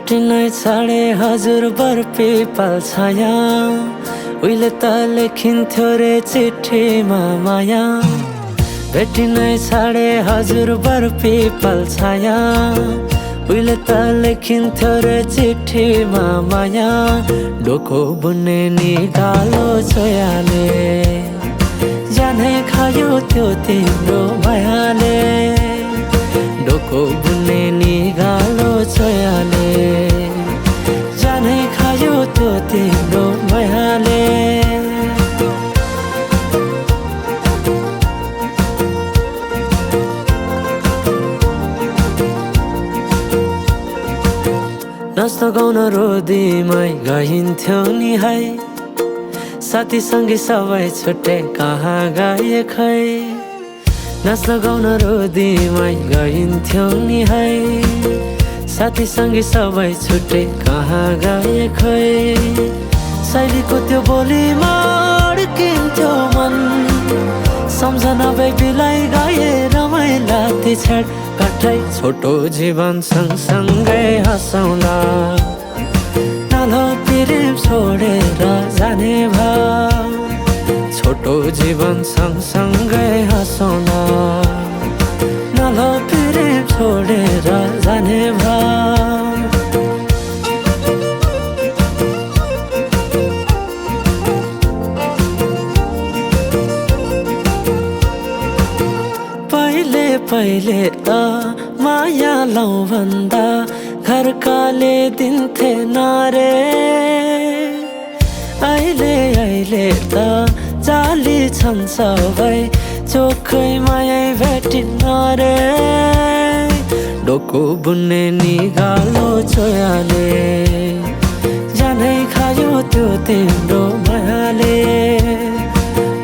भेट्नै छाडे हजुर बरपिपल छाया उहिले त लेखिन्थ्यो रे चिठीमा माया भेट्नै छाडे हजुर बरपिपल छाया उहिले त लेखिन्थ्यो रे चिठीमा माया डोको बुन्ने निकालो छोयाले जानै खायो त्यो तिम्रो मायाले डोको बुन्ने निगालो छोयाले जानै खायो त्यो तिम्रो मायाले नाच्न गाउन रोदीमै गइन्थ्यो नि है साथीसँगै सबै छुट्टै कहाँ गए खै नाच्न गाउन रोदीमै गइन्थ्यो नि है साथीसँगै सबै छुट्टै कहाँ गए खै शैलीको त्यो बोलीमा अड्किन्थ्यो मन सम्झना बेबीलाई गए रमाइला ती छेड काठै छोटो जीवन सँगसँगै हँसौँला नालो प्रेम छोडेर जाने भाव छोटो जीवन सँगसँगै हँसौँला नालो प्रेम छोडेर जाने भाव पहिले त माया लौ भन्दा घरकाले दिन्थे नारे अहिले त जाली छन् सबै चोखै माया भेटिन्न रे डोको बुन्ने निगालो छोयाले जानै खायो त्यो तिम्रो मायाले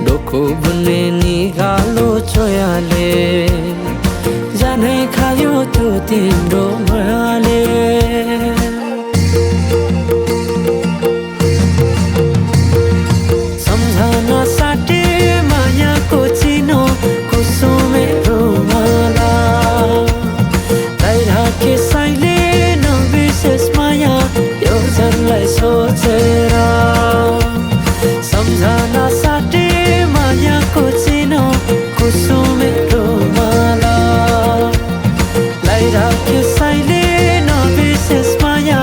डोको बुन्ने निगालो छोयाले जानै खायो त्यो तिम्रो मायाले सम्झना साटे मायाको चिनो कुसुमे रुमाला राखे साइले नबिर्सेस माया यो जनलाई सोचेर सम्झना साटे मायाको चिनो कुसुमे रुमाला राख्यो साइले नबिर्सेस माया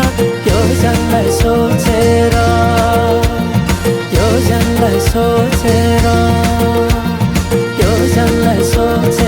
यो जनलाई सोचेर यो जनलाई सोचेर यो जनलाई सोचेर